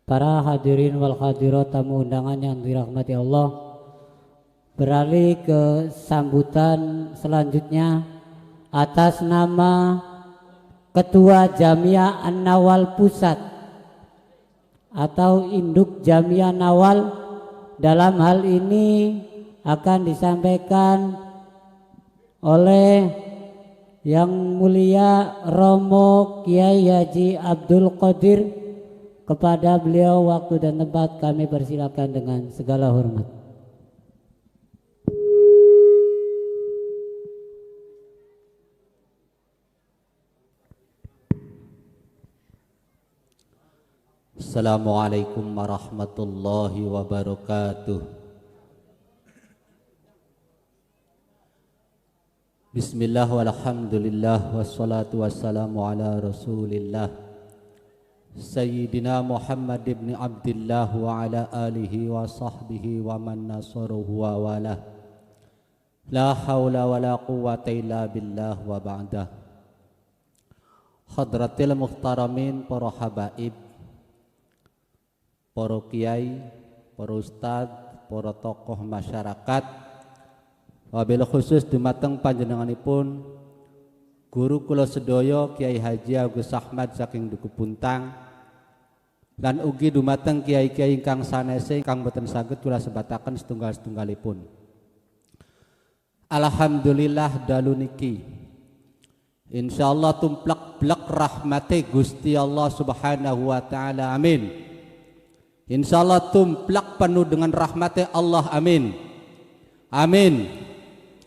Para hadirin wal hadirat tamu undangan yang dirahmati Allah, beralih ke sambutan selanjutnya atas nama Ketua Jamiah An-Nawal Pusat atau Induk Jamiah Nawal. Dalam hal ini akan disampaikan oleh Yang Mulia Romo Kiai Haji Abdul Qadir. Kepada beliau waktu dan tempat kami persilakan dengan segala hormat. Assalamualaikum warahmatullahi wabarakatuh. Bismillah walhamdulillah wassalatu wassalamu ala rasulillah Sayyidina Muhammad ibn Abdullah wa ala alihi wa sahbihi wa man nasaruhu wa walah. La hawla wa la quwwata illa billah wa ba'dah. Hadratil muhtaramin, para habaib, para kiai, para ustad, para tokoh masyarakat, wabil khusus dumateng panjenenganipun guru kula sedaya Kiai Haji Agus Ahmad saking Duku Puntang, lan ugi dumateng kiai-kiai ingkang sanese ingkang boten saged kula sebataken setunggal-setunggalipun. Alhamdulillah dalu niki insyaallah tumplek-plek rahmate Gusti Allah Subhanahu wa taala, amin. Insyaallah tumplek penuh dengan rahmate Allah, amin. Amin.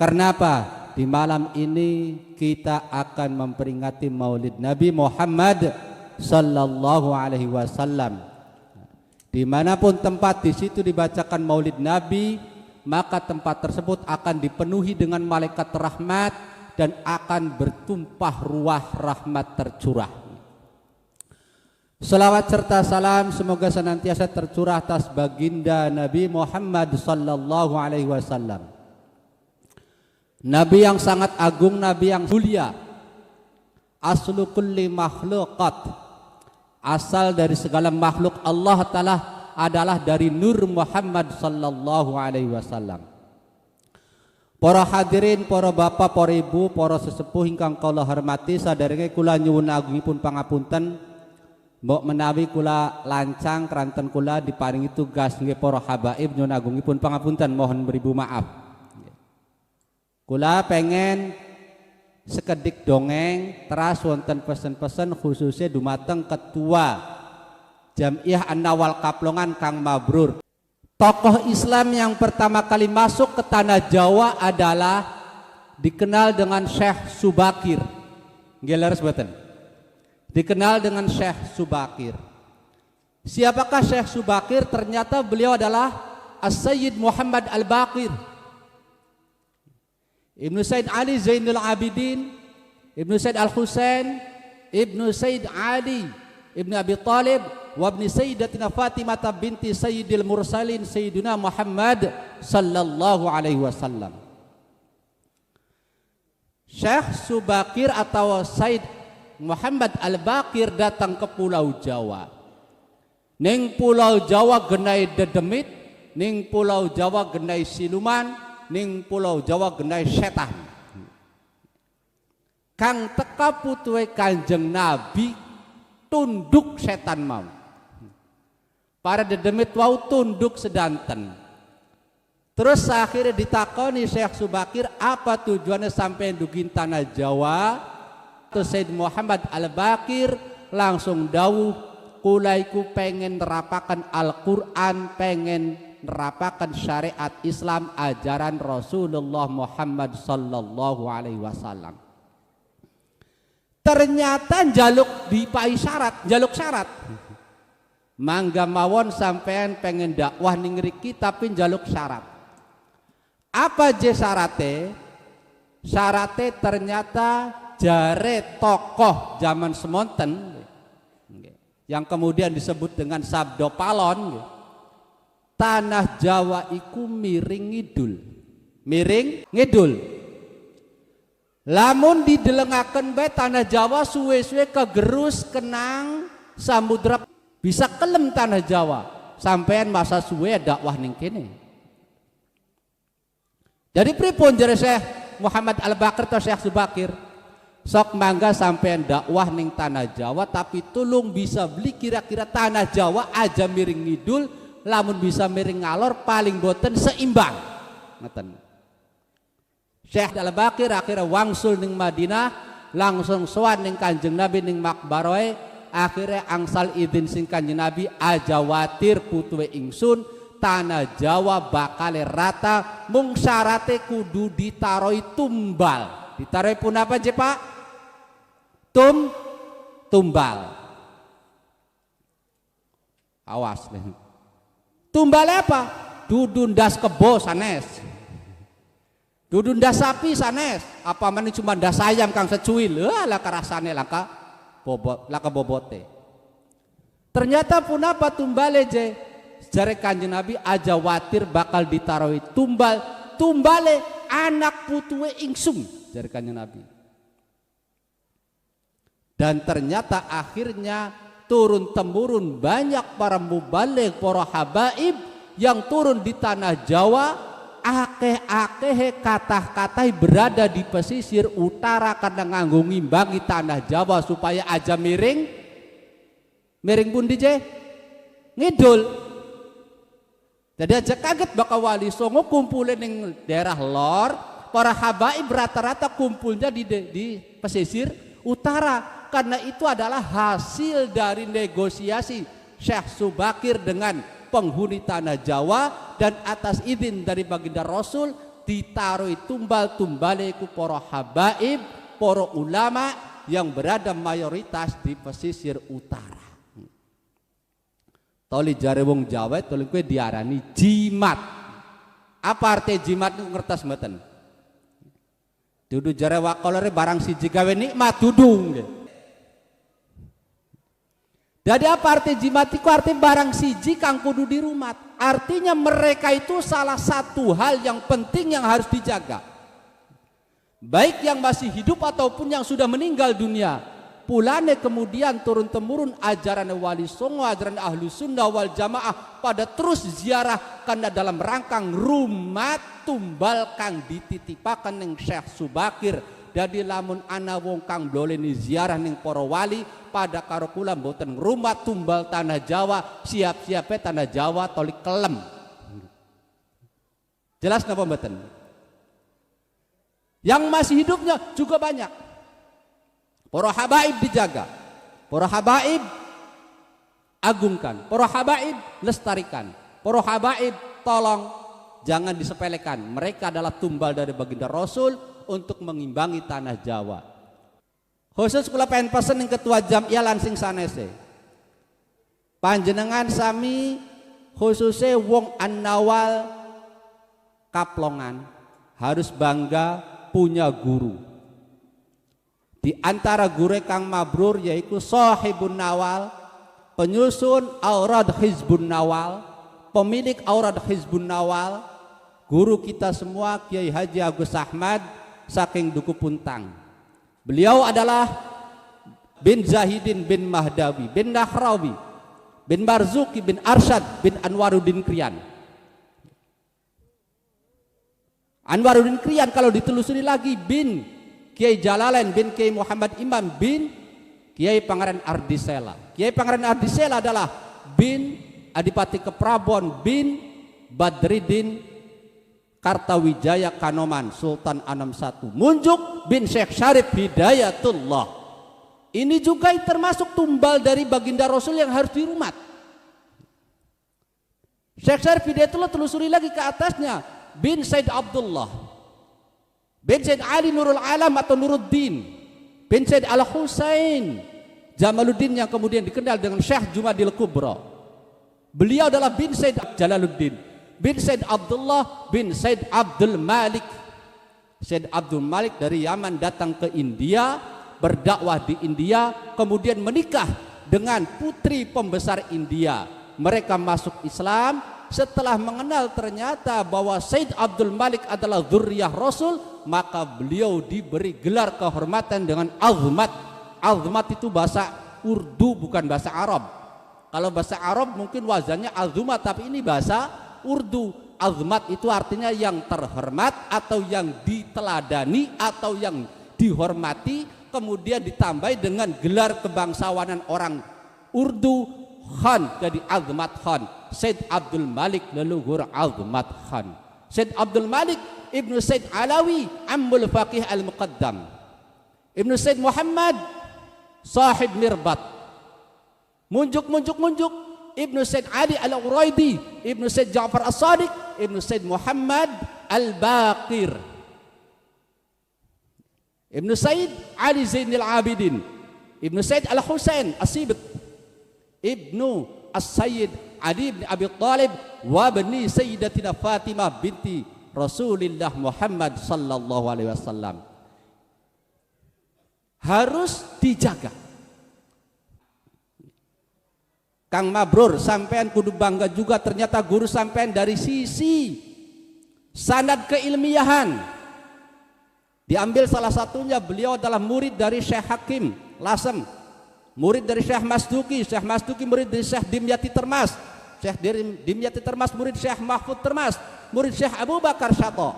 Karena apa? Di malam ini kita akan memperingati Maulid Nabi Muhammad sallallahu alaihi wasallam. Dimanapun tempat di situ dibacakan Maulid Nabi, maka tempat tersebut akan dipenuhi dengan malaikat rahmat dan akan bertumpah ruah rahmat tercurah. Selawat serta salam semoga senantiasa tercurah atas baginda Nabi Muhammad sallallahu alaihi wasallam. Nabi yang sangat agung, Nabi yang mulia, aslu kulli makhluqat, asal dari segala makhluk Allah Ta'ala adalah dari Nur Muhammad sallallahu alaihi wasallam. Para hadirin, para bapak, para ibu, para sesepuh ingkang kula hormati, saderenge kula nyuwun agungipun pangapunten, mbok menawi kula lancang kranten kula diparingi tugas nggih para habaib nyuwun agungipun pangapunten, mohon beribu maaf. Kula pengen sekedik dongeng teras wonten pesen-pesen khususnya dumateng Ketua Jamiah An-Nawal Kaplongan Kang Mabrur. Tokoh Islam yang pertama kali masuk ke tanah Jawa adalah dikenal dengan Syekh Subakir. Nggih leres mboten? Dikenal dengan Syekh Subakir. Siapakah Syekh Subakir? Ternyata beliau adalah As-Sayyid Muhammad Al-Baqir, Ibnu Said Ali Zainul Abidin, Ibnu Said Al-Husain, Ibnu Said Ali Ibnu Abi Talib, wa ibni Sayyidatina Fatimah binti Sayyidil Mursalin Sayyidina Muhammad sallallahu alaihi wasallam. Syekh Subakir atau Said Muhammad Al-Baqir datang ke Pulau Jawa. Ning Pulau Jawa genai dedemit, ning Pulau Jawa genai siluman, ning Pulau Jawa genai setan. Kang teka putuhe Kanjeng Nabi tunduk setan mau. Para dedemit wau tunduk sedanten. Terus akhirnya ditakoni Syekh Subakir, apa tujuannya sampai dugin tanah Jawa? Terus Said Muhammad Al-Baqir langsung dawuh, kulaiku pengen nerapakan Al-Quran, pengen nerapakan syariat Islam, ajaran Rasulullah Muhammad sallallahu alaihi wasallam. Ternyata jaluk dipai syarat, jaluk syarat. Mangga mawon sampean pengen dakwah ning ngriki tapi jaluk syarat. Apa je syarate? Syarate ternyata jare tokoh zaman semonten yang kemudian disebut dengan Sabdo Palon. Tanah Jawa iku miring ngidul. Miring ngidul. Lamun didelengaken bae tanah Jawa suwe-suwe kegerus kenang samudra. bisa kelem tanah Jawa sampean masa suwe dakwah ning kene. Jadi pripun jare Syekh Muhammad Al-Baqir atau Syekh Subakir, sok mangga sampean dakwah ning tanah Jawa tapi tulung bisa beli kira-kira tanah Jawa aja miring ngidul, lamun bisa miring ngalor paling boten seimbang. Ngeten. Syekh Al-Baqir akhirnya wangsul ning Madinah, langsung sowan ning Kanjeng Nabi ning makbaroe, akhirnya angsal izin sing Kanjeng Nabi aja watir putuwe ingsun tanah Jawa bakal rata, mung syarate kudu ditaroi tumbal. Ditaroi pun apa je Pak? Tumbal. Awas nih. Tumbal apa? Dudundas kebo sanes. Dudundas sapi sanes. Apa mana cuma das ayam kang secuil. Lah kerasane laka bobote. Ternyata pun apa tumbale je? Jare Kanjeng Nabi aja watir bakal ditaroi tumbale anak putuwe ingsun jare Kanjeng Nabi. Dan ternyata akhirnya turun temurun banyak para mubaligh, para habaib yang turun di tanah Jawa, akeh-akeh katah-katah berada di pesisir utara karena nganggo ngimbangi tanah Jawa supaya aja miring pundi je ngidul. Jadi aja kaget bakal Wali Songo kumpulin ning daerah lor, para habaib rata-rata kumpulnya di pesisir utara, karena itu adalah hasil dari negosiasi Syekh Subakir dengan penghuni tanah Jawa, dan atas izin dari baginda Rasul ditaruh tumbal-tumbale ku para habaib, para ulama yang berada mayoritas di pesisir utara. Toli jare wong Jawa toli kue diarani jimat. Apa arti jimat niku ngertos mboten? Dudu jare wakolore barang siji gawe nikmat dudung. Jadi apa arti jimat iku? Arti barang siji kang kudu dirumat. Artinya mereka itu salah satu hal yang penting yang harus dijaga. Baik yang masih hidup ataupun yang sudah meninggal dunia. Pulane kemudian turun-temurun ajaran Wali Songo, ajaran Ahlu Sunnah wal Jamaah pada terus ziarah karena dalam rangkang rumat tumbal kang dititipakan ning Syekh Subakir. Jadi lamun ana wong kang boleni ziarah ning para wali pada karo kula mboten rumat tumbal tanah Jawa, siap-siape tanah Jawa tolik kelem. Jelas napa mboten? Yang masih hidupnya juga banyak. Para habaib dijaga, para habaib agungkan, para habaib lestarikan, para habaib tolong jangan disepelekan. Mereka adalah tumbal dari baginda Rasul untuk mengimbangi tanah Jawa. Khusus kula pengen pesen yang ketua Jam'iyah lansing sanese. Panjenengan sami khususnya wong An-Nawal Kaplongan harus bangga punya guru. Di antara guru kang mabrur yaitu Sahibun Nawal, penyusun Aurad Hizbun Nawal, pemilik Aurad Hizbun Nawal, guru kita semua Kiai Haji Agus Ahmad saking Duku Puntang. Beliau adalah bin Zahidin bin Mahdawi bin Nahrawi bin Marzuki bin Arsyad bin Anwaruddin Krian. Anwaruddin Krian kalau ditelusuri lagi bin Kiai Jalalain bin Kiai Muhammad Imam bin Kiai Pangeran Ardisela. Kiai Pangeran Ardisela adalah bin Adipati Keprabon bin Badriddin Kartawijaya Kanoman Sultan Anam I Munjuk bin Syekh Syarif Hidayatullah. Ini juga termasuk tumbal dari baginda Rasul yang harus dirumat. Syekh Syarif Hidayatullah telusuri lagi ke atasnya bin Said Abdullah bin Said Ali Nurul Alam atau Nuruddin bin Said Al-Husain Jamaluddin yang kemudian dikenal dengan Syekh Jumadil Kubra. Beliau adalah bin Said Jalaluddin bin Said Abdullah bin Said Abdul Malik. Said Abdul Malik dari Yaman datang ke India, berdakwah di India, kemudian menikah dengan putri pembesar India. Mereka masuk Islam. Setelah mengenal ternyata bahwa Said Abdul Malik adalah dzurriyyah Rasul, maka beliau diberi gelar kehormatan dengan azmat. Azmat itu bahasa Urdu bukan bahasa Arab. Kalau bahasa Arab mungkin wazannya azumat, tapi ini bahasa Urdu. Azmat itu artinya yang terhormat atau yang diteladani atau yang dihormati, kemudian ditambahi dengan gelar kebangsawanan orang Urdu, Khan, jadi Azmat Khan. Said Abdul Malik leluhur Azmat Khan. Said Abdul Malik Ibnu Said Alawi Ammul Faqih Al-Muqaddam. Ibnu Said Muhammad Sahib Mirbat. Munjuk Ibnu Said Ali Al-Uraidi, Ibnu Said Ja'far As-Sadiq, Ibnu Said Muhammad Al-Baqir, Ibnu Said Ali Zainil Abidin, Ibnu Said Al-Husain As-Sibit, Ibnu As-Sayyid Ali bin Abi Thalib wa bani Sayyidatina Fatimah binti Rasulullah Muhammad sallallahu alaihi wasallam. Harus dijaga. Kang Mabrur, sampean kudu bangga juga, ternyata guru sampean dari sisi sanad keilmiahan. Diambil salah satunya, beliau adalah murid dari Syekh Hakim Lasem, murid dari Syekh Masduki murid dari Syekh Dimyati Termas, Syekh Dimyati Termas murid Syekh Mahfud Termas, murid Syekh Abu Bakar Syato,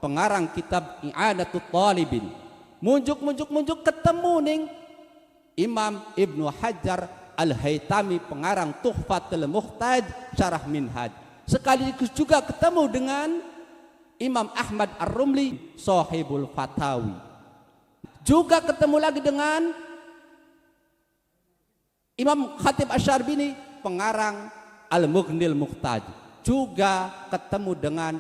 pengarang kitab I'anatul Talibin. Munjuk ketemu ning Imam Ibnu Hajar Al-Haytami, pengarang Tuhfatul Muhtaj Syarah Minhaj. Sekaligus juga ketemu dengan Imam Ahmad Ar-Rumli Sahibul Fatawi. Juga ketemu lagi dengan Imam Khatib Asy-Syarbini, pengarang Al-Mughnil Muhtaj. Juga ketemu dengan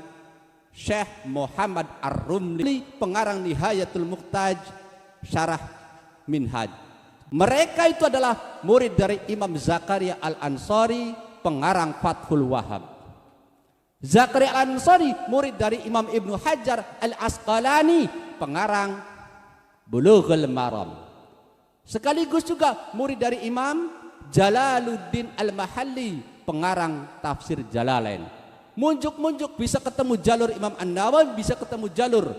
Syekh Muhammad Ar-Rumli, pengarang Nihayatul Muhtaj Syarah Minhaj. Mereka itu adalah murid dari Imam Zakaria Al-Ansari, pengarang Fathul Wahhab. Zakaria Al-Ansari murid dari Imam Ibnu Hajar Al-Asqalani, pengarang Bulughul Maram. Sekaligus juga murid dari Imam Jalaluddin Al-Mahalli, pengarang Tafsir Jalalain. Munjuk bisa ketemu jalur Imam An-Nawawi, bisa ketemu jalur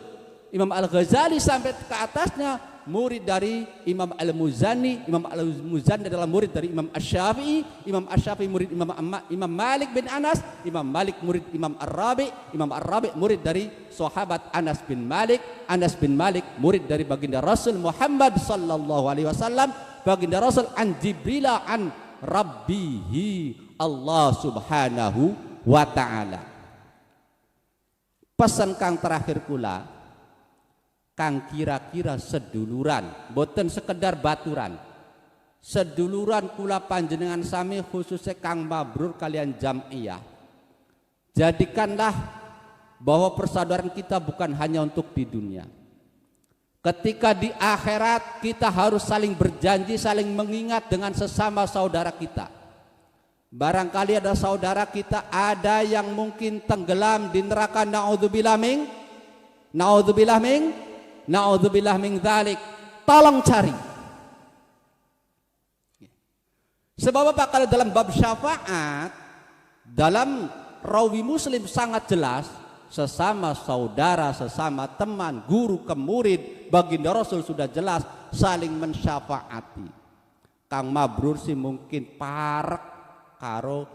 Imam Al-Ghazali, sampai ke atasnya murid dari Imam Al-Muzani. Imam Al-Muzani adalah murid dari Imam Asy-Syafi'i, Imam Asy-Syafi'i murid Imam Malik bin Anas, Imam Malik murid Imam Ar-Rabi, Imam Ar-Rabi murid dari sahabat Anas bin Malik, Anas bin Malik murid dari baginda Rasul Muhammad sallallahu alaihi wasallam, baginda Rasul an Jibrila an Rabbihi Allah subhanahu wa ta'ala. Pesan kang terakhir kula, kang kira-kira seduluran, boten sekedar baturan, seduluran kula panjenengan sami, khususnya Kang Mabrur kalian Jam'iyah. Jadikanlah bahwa persaudaraan kita bukan hanya untuk di dunia. Ketika di akhirat kita harus saling berjanji, saling mengingat dengan sesama saudara kita. Barangkali ada saudara kita ada yang mungkin tenggelam di neraka, naudzubillah min dzalik. Tolong cari. Sebab apa? Kalau dalam bab syafaat, dalam rawi Muslim sangat jelas, sesama saudara, sesama teman, guru ke murid, baginda Rasul sudah jelas saling mensyafaati. Kang Mabrur sih mungkin parek karo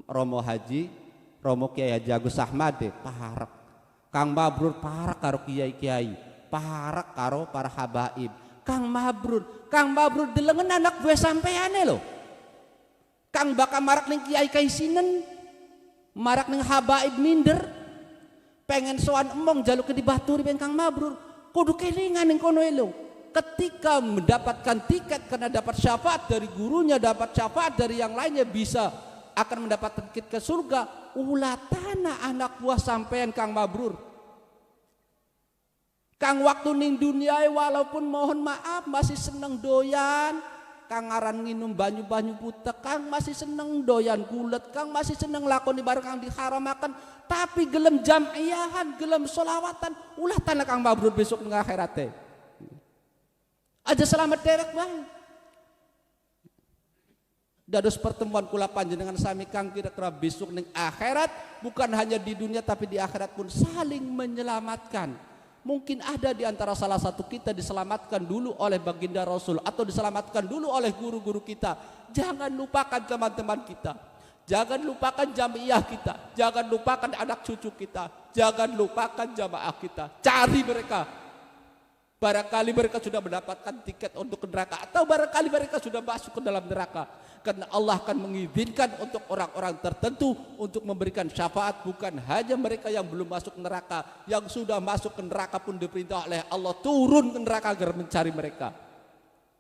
Romo Haji, Romo Kiai Haji Agus Ahmad parek. Kang Mabrur parek karo kiai-kiai, parek karo para habaib. Kang Mabrur delengen anak gue sampeane lho. Kang bakal marak ning kiai kaisinen, marak ning habaib minder, pengen sowan emong jaluk ke dibaturi ben Kang Mabrur, kudu kelingan ning kono lho. Ketika mendapatkan tiket karena dapat syafaat dari gurunya, dapat syafaat dari yang lainnya, bisa akan mendapatkan tiket ke surga. Ulatana anak buah sampean Kang Mabrur. Kang waktu ning dunia walaupun mohon maaf masih seneng doyan, Kang aran nginum banyu-banyu putek, Kang masih seneng doyan gulet, Kang masih seneng lakoni bareng Kang diharamakan, tapi gelem jam'iyahan, gelem solawatan, ulah tanah Kang Mabrur besok ning akhirat aja selamat derek bae. Dados pertemuan kula panjenengan sami Kang kira-kira besok ning akhirat, bukan hanya di dunia tapi di akhirat pun saling menyelamatkan. Mungkin ada di antara salah satu kita diselamatkan dulu oleh baginda Rasul atau diselamatkan dulu oleh guru-guru kita. Jangan lupakan teman-teman kita. Jangan lupakan jamiah kita. Jangan lupakan anak cucu kita. Jangan lupakan jamaah kita. Cari mereka. Barangkali mereka sudah mendapatkan tiket untuk ke neraka, atau barangkali mereka sudah masuk ke dalam neraka. Karena Allah akan mengizinkan untuk orang-orang tertentu untuk memberikan syafaat, bukan hanya mereka yang belum masuk neraka, yang sudah masuk ke neraka pun diperintah oleh Allah turun ke neraka agar mencari mereka.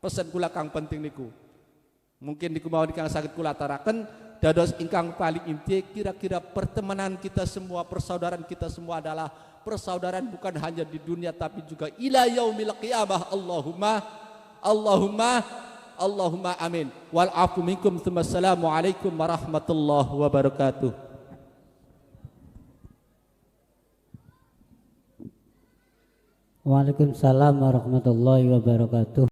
Pesan kula kang penting niku. Mungkin niku mawon kang saged kula aturaken dados ingkang paling inti, kira-kira pertemanan kita semua, persaudaraan kita semua adalah persaudaraan bukan hanya di dunia tapi juga ila yaumil qiyamah. Allahumma amin. Wal afu minkum. Assalamualaikum warahmatullahi wabarakatuh. Waalaikumsalam warahmatullahi wabarakatuh.